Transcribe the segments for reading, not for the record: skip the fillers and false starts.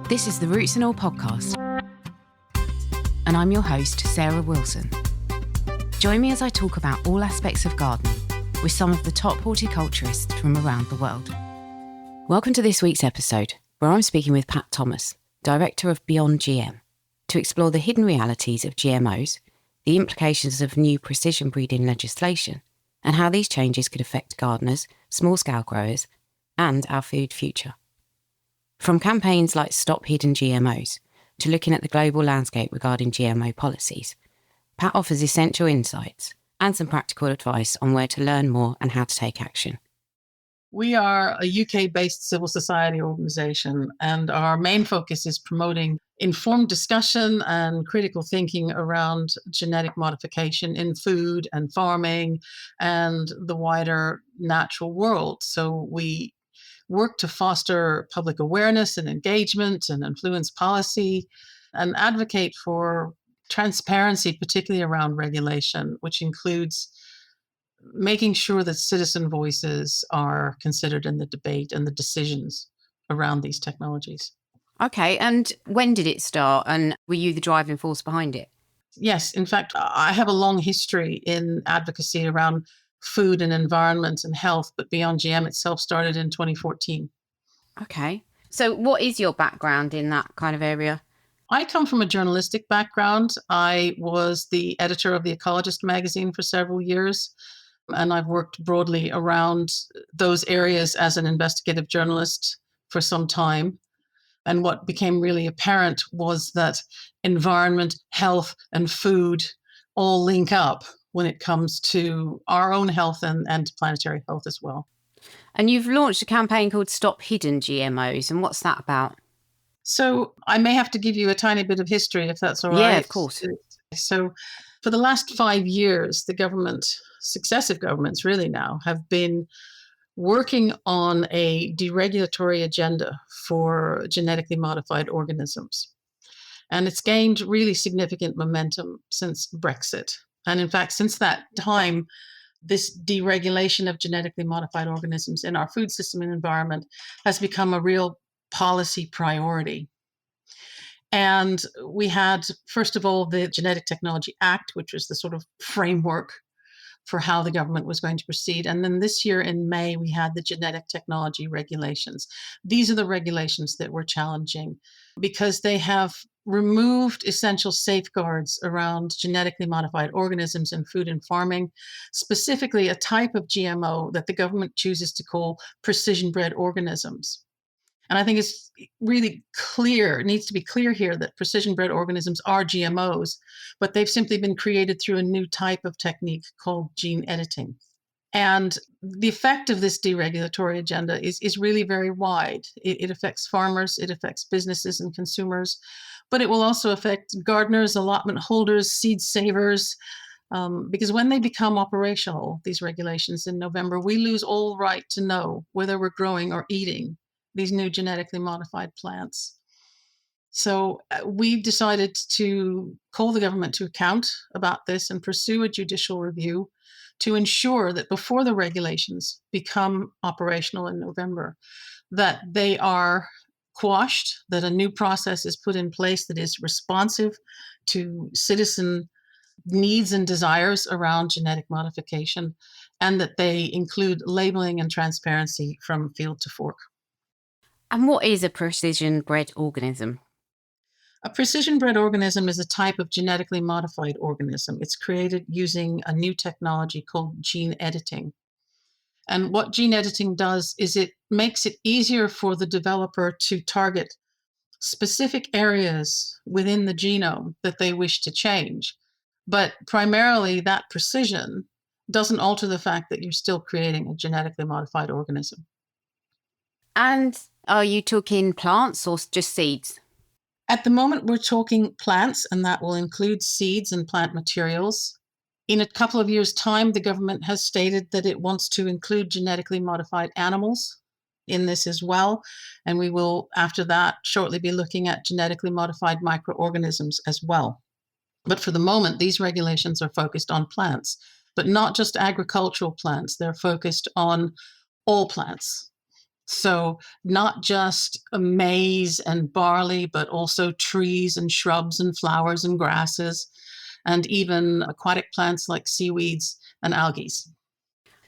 This is the Roots and All podcast, and I'm your host, Sarah Wilson. Join me as I talk about all aspects of gardening with some of the top horticulturists from around the world. Welcome to this week's episode, where I'm speaking with Pat Thomas, Director of Beyond GM, to explore the hidden realities of GMOs, the implications of new precision breeding legislation, and how these changes could affect gardeners, small-scale growers, and our food future. From campaigns like Stop Hidden GMOs to looking at the global landscape regarding GMO policies, Pat offers essential insights and some practical advice on where to learn more and how to take action. We are a UK-based civil society organisation, and our main focus is promoting informed discussion and critical thinking around genetic modification in food and farming and the wider natural world. So we work to foster public awareness and engagement and influence policy and advocate for transparency, particularly around regulation, which includes making sure that citizen voices are considered in the debate and the decisions around these technologies. Okay, and when did it start, and were you the driving force behind it? Yes, in fact, I have a long history in advocacy around food and environment and health, but Beyond GM itself started in 2014. Okay, so what is your background in that kind of area? I come from a journalistic background. I was the editor of The Ecologist magazine for several years, and I've worked broadly around those areas as an investigative journalist for some time. And what became really apparent was that environment, health, and food all link up when it comes to our own health and planetary health as well. And you've launched a campaign called Stop Hidden GMOs, and what's that about? So I may have to give you a tiny bit of history, if that's all right. Yeah, of course. So for the last 5 years, the government, successive governments really now, have been working on a deregulatory agenda for genetically modified organisms. And it's gained really significant momentum since Brexit. And in fact, since that time, this deregulation of genetically modified organisms in our food system and environment has become a real policy priority. And we had, first of all, the Genetic Technology Act, which was the sort of framework for how the government was going to proceed. And then this year in May, we had the genetic technology regulations. These are the regulations that we're challenging because they have removed essential safeguards around genetically modified organisms in food and farming, specifically a type of GMO that the government chooses to call precision-bred organisms. And I think it's really clear, it needs to be clear here that precision-bred organisms are GMOs, but they've simply been created through a new type of technique called gene editing. And the effect of this deregulatory agenda is really very wide. It affects farmers, it affects businesses and consumers, but it will also affect gardeners, allotment holders, seed savers, because when they become operational, these regulations in November, we lose all right to know whether we're growing or eating these new genetically modified plants. So we've decided to call the government to account about this and pursue a judicial review to ensure that before the regulations become operational in November, that they are quashed, that a new process is put in place that is responsive to citizen needs and desires around genetic modification, and that they include labeling and transparency from field to fork. And what is a precision-bred organism? A precision-bred organism is a type of genetically modified organism. It's created using a new technology called gene editing. And what gene editing does is it makes it easier for the developer to target specific areas within the genome that they wish to change. But primarily that precision doesn't alter the fact that you're still creating a genetically modified organism. And are you talking plants or just seeds? At the moment, we're talking plants, and that will include seeds and plant materials. In a couple of years' time, the government has stated that it wants to include genetically modified animals in this as well. And we will, after that, shortly be looking at genetically modified microorganisms as well. But for the moment, these regulations are focused on plants, but not just agricultural plants. They're focused on all plants. So not just maize and barley, but also trees and shrubs and flowers and grasses, and even aquatic plants like seaweeds and algae.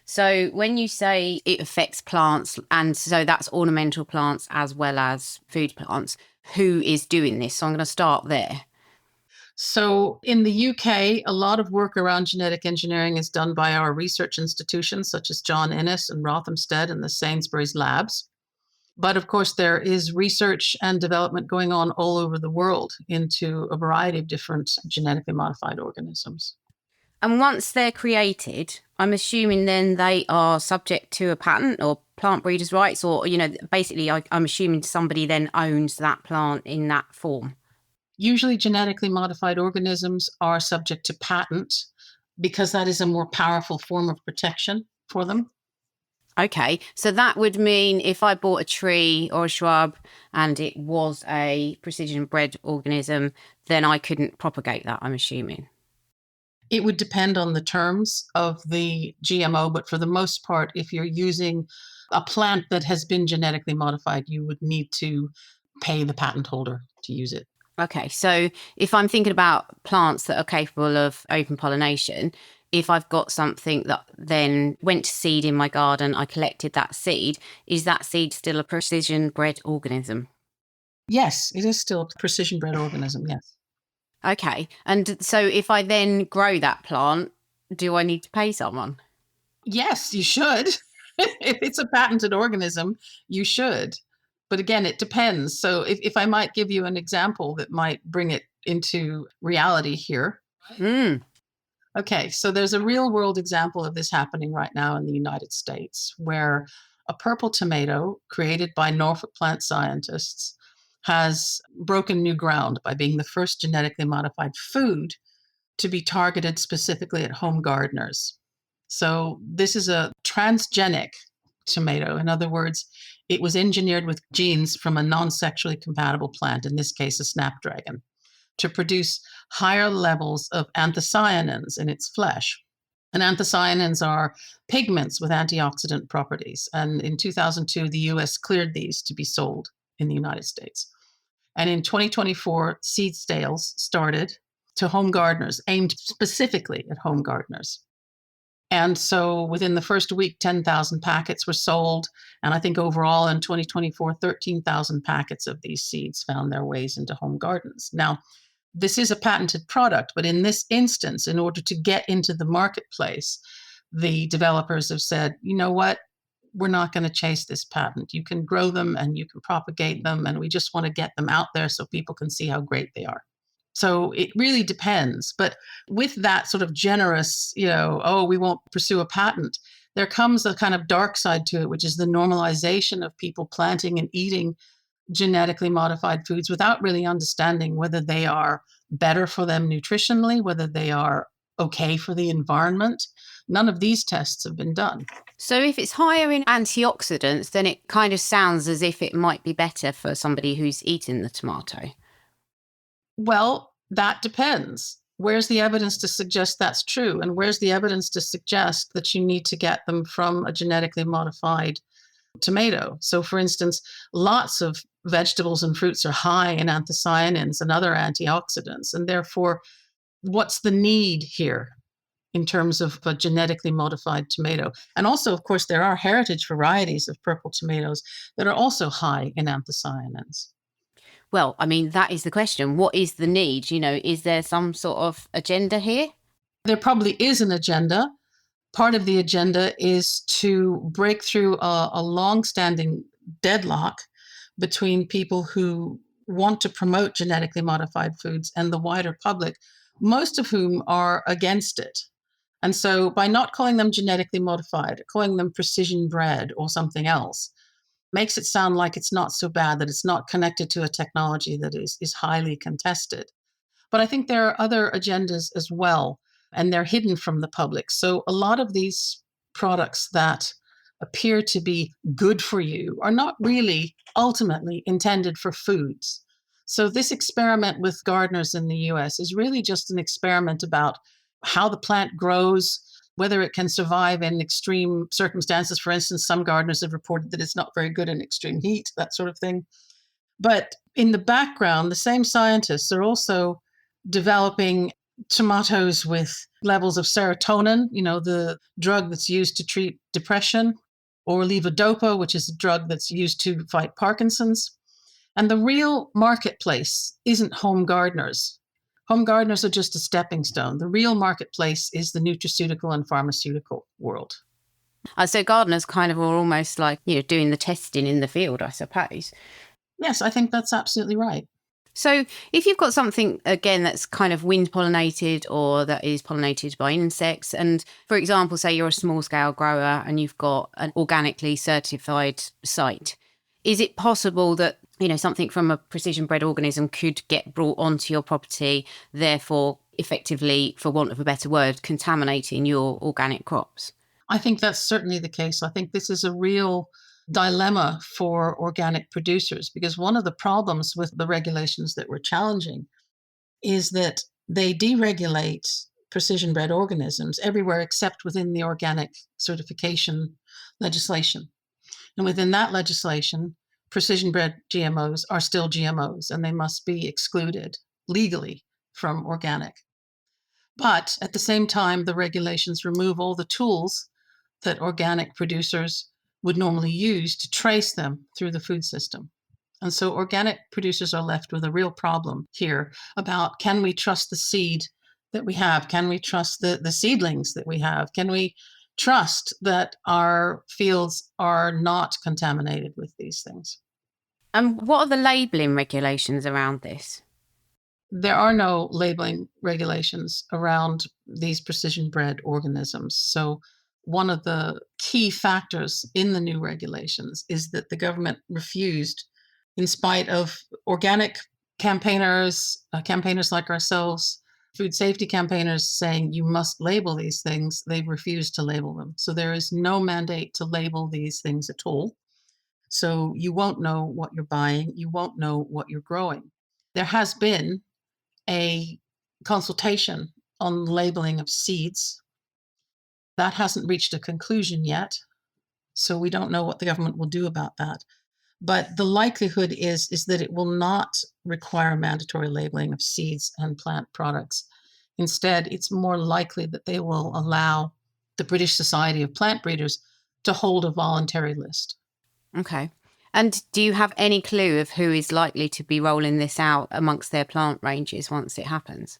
So when you say it affects plants, and so that's ornamental plants as well as food plants, who is doing this? So I'm going to start there. So in the UK, a lot of work around genetic engineering is done by our research institutions, such as John Innes and Rothamsted and the Sainsbury's Labs. But of course, there is research and development going on all over the world into a variety of different genetically modified organisms. And once they're created, I'm assuming then they are subject to a patent or plant breeders' rights, or, basically I'm assuming somebody then owns that plant in that form. Usually, genetically modified organisms are subject to patent because that is a more powerful form of protection for them. Okay, so that would mean if I bought a tree or a shrub and it was a precision bred organism, then I couldn't propagate that, I'm assuming. It would depend on the terms of the GMO, but for the most part, if you're using a plant that has been genetically modified, you would need to pay the patent holder to use it. Okay, so if I'm thinking about plants that are capable of open pollination, if I've got something that then went to seed in my garden, I collected that seed, is that seed still a precision bred organism? Yes, it is still a precision bred organism, yes. Okay, and so if I then grow that plant, do I need to pay someone? Yes, you should. If it's a patented organism, you should. But again, it depends. So if I might give you an example that might bring it into reality here. Mm. Okay, so there's a real world example of this happening right now in the United States, where a purple tomato created by Norfolk plant scientists has broken new ground by being the first genetically modified food to be targeted specifically at home gardeners. So this is a transgenic tomato. In other words, it was engineered with genes from a non-sexually compatible plant, in this case, a snapdragon, to produce higher levels of anthocyanins in its flesh. And anthocyanins are pigments with antioxidant properties. And in 2002, the US cleared these to be sold in the United States. And in 2024, seed sales started to home gardeners, aimed specifically at home gardeners. And so within the first week, 10,000 packets were sold. And I think overall in 2024, 13,000 packets of these seeds found their ways into home gardens. Now, this is a patented product, but in this instance, in order to get into the marketplace, the developers have said, you know what? We're not going to chase this patent. You can grow them and you can propagate them, and we just want to get them out there so people can see how great they are. So it really depends. But with that sort of generous, oh, we won't pursue a patent, there comes a kind of dark side to it, which is the normalization of people planting and eating genetically modified foods without really understanding whether they are better for them nutritionally, whether they are okay for the environment. None of these tests have been done. So if it's higher in antioxidants, then it kind of sounds as if it might be better for somebody who's eating the tomato. Well, that depends. Where's the evidence to suggest that's true? And where's the evidence to suggest that you need to get them from a genetically modified tomato? So, for instance, lots of vegetables and fruits are high in anthocyanins and other antioxidants. And therefore, what's the need here in terms of a genetically modified tomato? And also, of course, there are heritage varieties of purple tomatoes that are also high in anthocyanins. Well, I mean, that is the question. What is the need? Is there some sort of agenda here? There probably is an agenda. Part of the agenda is to break through a long-standing deadlock between people who want to promote genetically modified foods and the wider public, most of whom are against it. And so by not calling them genetically modified, calling them precision bred or something else, makes it sound like it's not so bad, that it's not connected to a technology that is highly contested. But I think there are other agendas as well, and they're hidden from the public. So a lot of these products that appear to be good for you are not really ultimately intended for foods. So this experiment with gardeners in the US is really just an experiment about how the plant grows, whether it can survive in extreme circumstances. For instance, some gardeners have reported that it's not very good in extreme heat, that sort of thing. But in the background, the same scientists are also developing tomatoes with levels of serotonin, the drug that's used to treat depression, or levodopa, which is a drug that's used to fight Parkinson's. And the real marketplace isn't home gardeners. Home gardeners are just a stepping stone. The real marketplace is the nutraceutical and pharmaceutical world. So gardeners kind of are almost like, doing the testing in the field, I suppose. Yes, I think that's absolutely right. So if you've got something, again, that's kind of wind pollinated or that is pollinated by insects, and for example, say you're a small scale grower and you've got an organically certified site, is it possible that, something from a precision bred organism could get brought onto your property, therefore effectively, for want of a better word, contaminating your organic crops? I think that's certainly the case. I think this is a real dilemma for organic producers, because one of the problems with the regulations that we're challenging is that they deregulate precision bred organisms everywhere except within the organic certification legislation. And within that legislation, precision bred GMOs are still GMOs and they must be excluded legally from organic. But at the same time, the regulations remove all the tools that organic producers would normally use to trace them through the food system. And so organic producers are left with a real problem here about, can we trust the seed that we have? Can we trust the seedlings that we have? Can we trust that our fields are not contaminated with these things? And what are the labelling regulations around this? There are no labeling regulations around these precision bred organisms. So one of the key factors in the new regulations is that the government refused, in spite of organic campaigners like ourselves, food safety campaigners saying you must label these things, they refused to label them. So there is no mandate to label these things at all. So you won't know what you're buying, you won't know what you're growing. There has been a consultation on labeling of seeds. That hasn't reached a conclusion yet, so we don't know what the government will do about that. But the likelihood is that it will not require mandatory labeling of seeds and plant products. Instead, it's more likely that they will allow the British Society of Plant Breeders to hold a voluntary list. Okay. And do you have any clue of who is likely to be rolling this out amongst their plant ranges once it happens?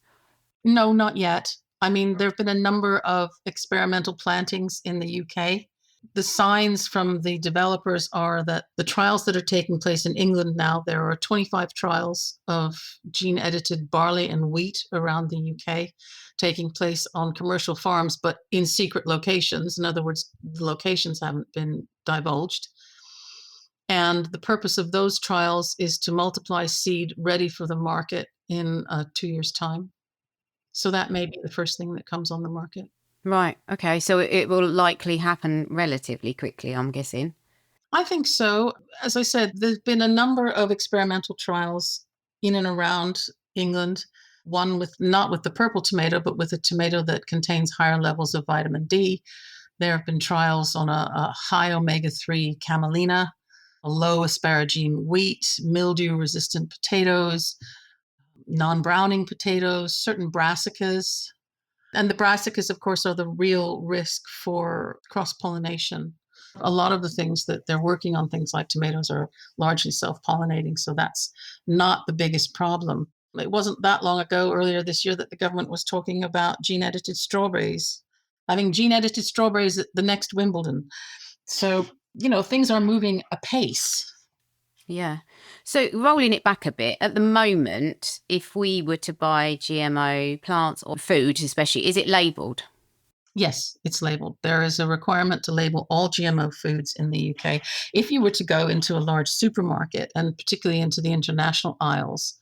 No, not yet. I mean, there have been a number of experimental plantings in the UK. The signs from the developers are that the trials that are taking place in England now, there are 25 trials of gene-edited barley and wheat around the UK taking place on commercial farms, but in secret locations. In other words, the locations haven't been divulged. And the purpose of those trials is to multiply seed ready for the market in 2 years' time. So that may be the first thing that comes on the market. Right. Okay. So it will likely happen relatively quickly, I'm guessing. I think so. As I said, there's been a number of experimental trials in and around England, one not with the purple tomato, but with a tomato that contains higher levels of vitamin D. There have been trials on a high omega-3 camelina, a low asparagine wheat, mildew-resistant potatoes, non-browning potatoes, certain brassicas. And the brassicas, of course, are the real risk for cross-pollination. A lot of the things that they're working on, things like tomatoes, are largely self-pollinating, so that's not the biggest problem. It wasn't that long ago, earlier this year, that the government was talking about gene-edited strawberries, having gene-edited strawberries at the next Wimbledon. So, things are moving apace. Yeah. So rolling it back a bit, at the moment, if we were to buy GMO plants or food especially, is it labelled? Yes, it's labelled. There is a requirement to label all GMO foods in the UK. If you were to go into a large supermarket, and particularly into the international aisles,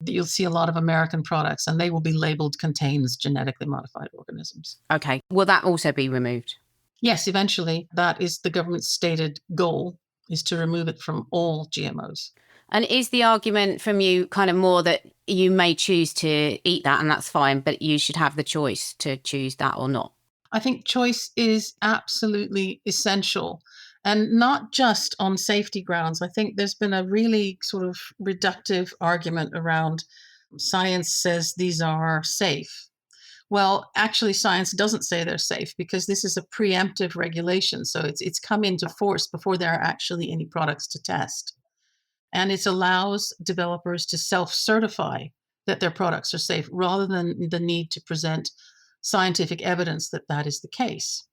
you'll see a lot of American products, and they will be labelled contains genetically modified organisms. Okay. Will that also be removed? Yes, eventually. That is the government's stated goal, is to remove it from all GMOs. And is the argument from you kind of more that you may choose to eat that and that's fine, but you should have the choice to choose that or not? I think choice is absolutely essential, and not just on safety grounds. I think there's been a really sort of reductive argument around science says these are safe. Well, actually, science doesn't say they're safe because this is a preemptive regulation. So it's come into force before there are actually any products to test. And it allows developers to self-certify that their products are safe rather than the need to present scientific evidence that that is the case.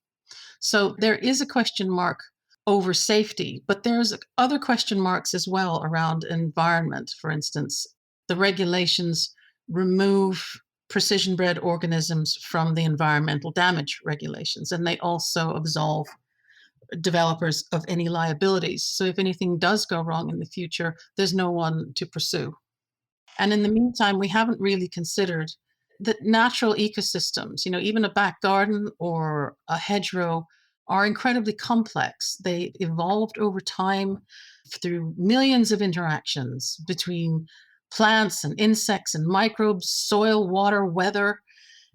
So there is a question mark over safety, but there's other question marks as well around environment. For instance, the regulations remove precision bred organisms from the environmental damage regulations, and they also absolve developers of any liabilities. So if anything does go wrong in the future, there's no one to pursue. And in the meantime, we haven't really considered that natural ecosystems, even a back garden or a hedgerow, are incredibly complex. They evolved over time through millions of interactions between plants and insects and microbes, soil, water, weather,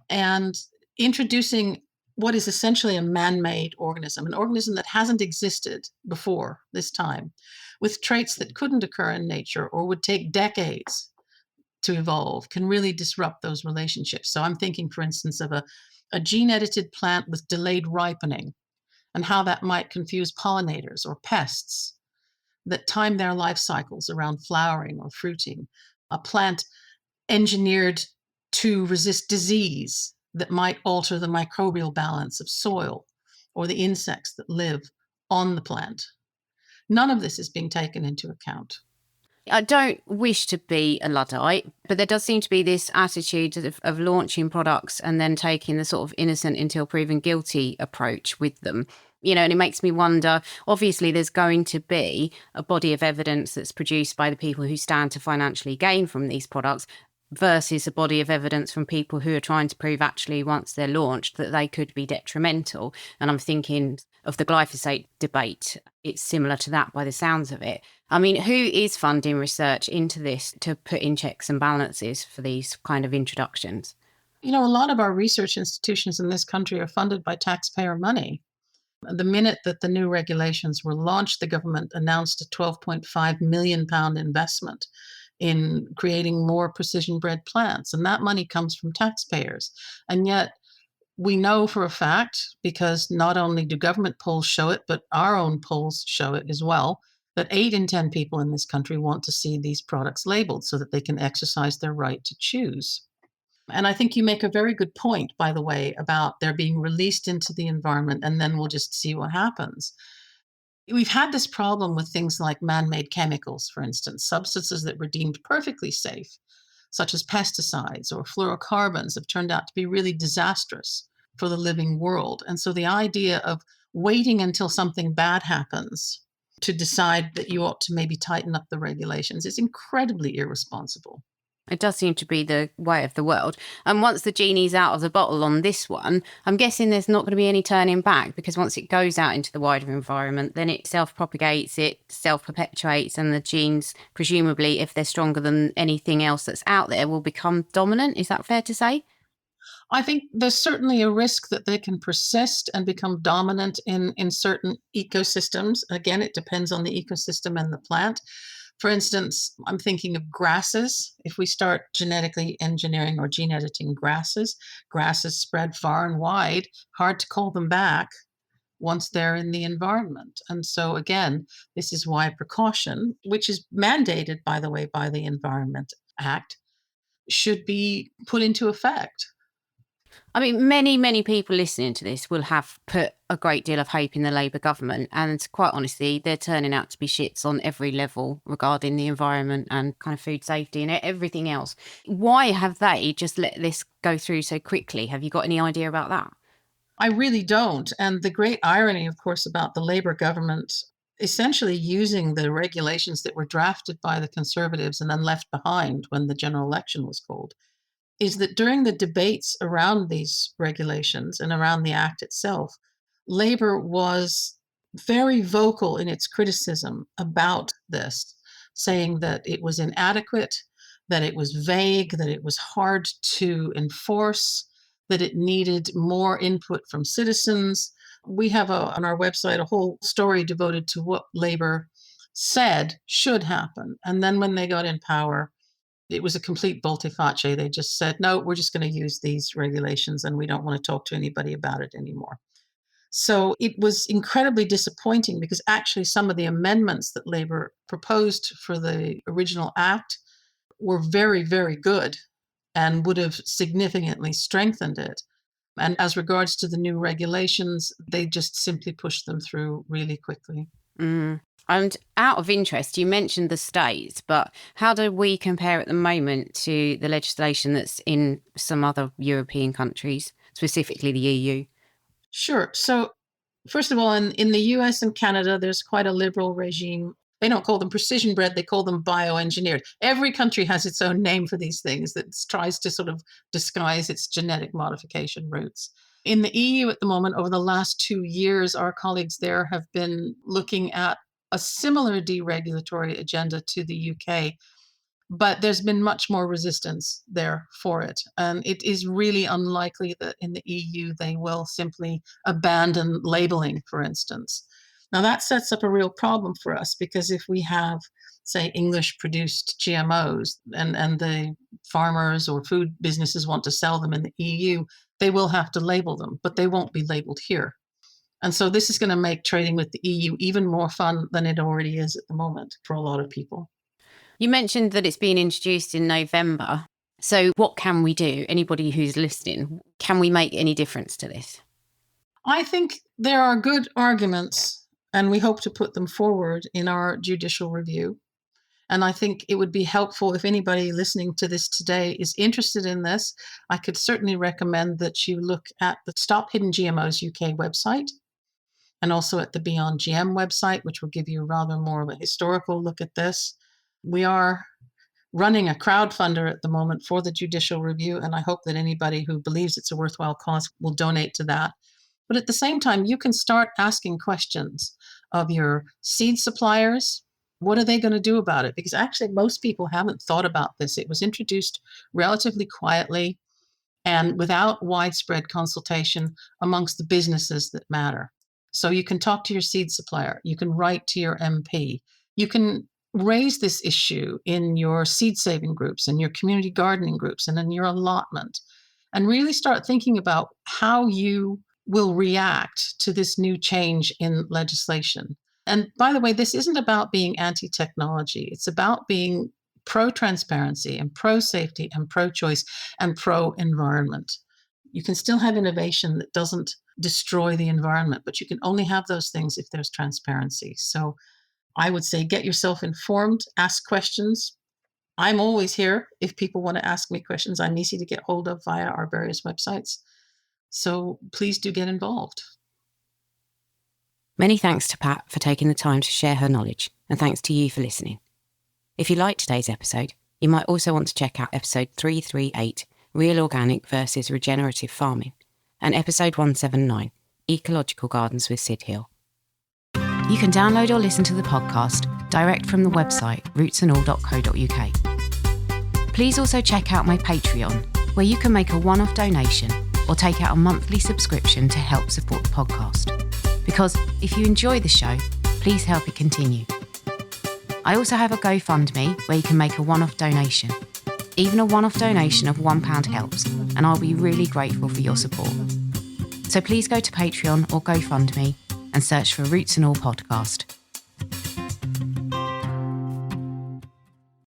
and introducing what is essentially a man-made organism, an organism that hasn't existed before this time, with traits that couldn't occur in nature or would take decades to evolve, can really disrupt those relationships. So I'm thinking, for instance, of a gene-edited plant with delayed ripening and how that might confuse pollinators or pests that time their life cycles around flowering or fruiting. A plant engineered to resist disease that might alter the microbial balance of soil or the insects that live on the plant. None of this is being taken into account. I don't wish to be a Luddite, but there does seem to be this attitude of launching products and then taking the sort of innocent until proven guilty approach with them. And it makes me wonder, obviously, there's going to be a body of evidence that's produced by the people who stand to financially gain from these products versus a body of evidence from people who are trying to prove actually once they're launched that they could be detrimental. And I'm thinking of the glyphosate debate. It's similar to that by the sounds of it. I mean, who is funding research into this to put in checks and balances for these kind of introductions? A lot of our research institutions in this country are funded by taxpayer money. The minute that the new regulations were launched, the government announced a £12.5 million investment in creating more precision bred plants. And that money comes from taxpayers. And yet we know for a fact, because not only do government polls show it, but our own polls show it as well, that 8 in 10 people in this country want to see these products labeled so that they can exercise their right to choose. And I think you make a very good point, by the way, about their being released into the environment and then we'll just see what happens. We've had this problem with things like man-made chemicals, for instance, substances that were deemed perfectly safe, such as pesticides or fluorocarbons, have turned out to be really disastrous for the living world. And so the idea of waiting until something bad happens to decide that you ought to maybe tighten up the regulations is incredibly irresponsible. It does seem to be the way of the world. And once the genie's out of the bottle on this one, I'm guessing there's not going to be any turning back, because once it goes out into the wider environment, then it self-propagates, it self-perpetuates, and the genes, presumably, if they're stronger than anything else that's out there, will become dominant. Is that fair to say? I think there's certainly a risk that they can persist and become dominant in certain ecosystems. Again, it depends on the ecosystem and the plant. For instance, I'm thinking of grasses. If we start genetically engineering or gene editing grasses spread far and wide, hard to call them back once they're in the environment. And so again, this is why precaution, which is mandated, by the way, by the Environment Act, should be put into effect. I mean, many people listening to this will have put a great deal of hope in the Labour government. And quite honestly, they're turning out to be shits on every level regarding the environment and kind of food safety and everything else. Why have they just let this go through so quickly? Have you got any idea about that? I really don't. And the great irony, of course, about the Labour government essentially using the regulations that were drafted by the Conservatives and then left behind when the general election was called, is that during the debates around these regulations and around the Act itself, Labour was very vocal in its criticism about this, saying that it was inadequate, that it was vague, that it was hard to enforce, that it needed more input from citizens. We have on our website a whole story devoted to what Labour said should happen. And then when they got in power, it was a complete volte-face. They just said, no, we're just going to use these regulations and we don't want to talk to anybody about it anymore. So it was incredibly disappointing because actually some of the amendments that Labour proposed for the original act were very, very good and would have significantly strengthened it. And as regards to the new regulations, they just simply pushed them through really quickly. And out of interest, you mentioned the states, but how do we compare at the moment to the legislation that's in some other European countries, specifically the EU? Sure. So first of all, in the US and Canada, there's quite a liberal regime. They don't call them precision bred, they call them bioengineered. Every country has its own name for these things that tries to sort of disguise its genetic modification roots. In the EU at the moment, over the last 2 years, our colleagues there have been looking at a similar deregulatory agenda to the UK. But there's been much more resistance there for it. And it is really unlikely that in the EU they will simply abandon labeling, for instance. Now, that sets up a real problem for us because if we have, say, English produced GMOs and the farmers or food businesses want to sell them in the EU, they will have to label them, but they won't be labeled here. And so this is going to make trading with the EU even more fun than it already is at the moment for a lot of people. You mentioned that it's been introduced in November. So what can we do? Anybody who's listening, can we make any difference to this? I think there are good arguments, and we hope to put them forward in our judicial review. And I think it would be helpful if anybody listening to this today is interested in this. I could certainly recommend that you look at the Stop Hidden GMOs UK website and also at the Beyond GM website, which will give you rather more of a historical look at this. We are running a crowdfunder at the moment for the judicial review, and I hope that anybody who believes it's a worthwhile cause will donate to that. But at the same time, you can start asking questions of your seed suppliers. What are they going to do about it? Because actually, most people haven't thought about this. It was introduced relatively quietly and without widespread consultation amongst the businesses that matter. So you can talk to your seed supplier. You can write to your MP. You can raise this issue in your seed saving groups and your community gardening groups and in your allotment, and really start thinking about how you will react to this new change in legislation. And by the way, this isn't about being anti-technology. It's about being pro-transparency and pro-safety and pro-choice and pro-environment. You can still have innovation that doesn't destroy the environment, but you can only have those things if there's transparency. So I would say get yourself informed, ask questions. I'm always here if people want to ask me questions. I'm easy to get hold of via our various websites. So please do get involved. Many thanks to Pat for taking the time to share her knowledge, and thanks to you for listening. If you liked today's episode, you might also want to check out episode 338, Real Organic versus Regenerative Farming, and episode 179, Ecological Gardens with Sid Hill. You can download or listen to the podcast direct from the website rootsandall.co.uk. Please also check out my Patreon, where you can make a one-off donation or take out a monthly subscription to help support the podcast. Because if you enjoy the show, please help it continue. I also have a GoFundMe where you can make a one-off donation. Even a one-off donation of £1 helps, and I'll be really grateful for your support. So please go to Patreon or GoFundMe and search for Roots and All Podcast.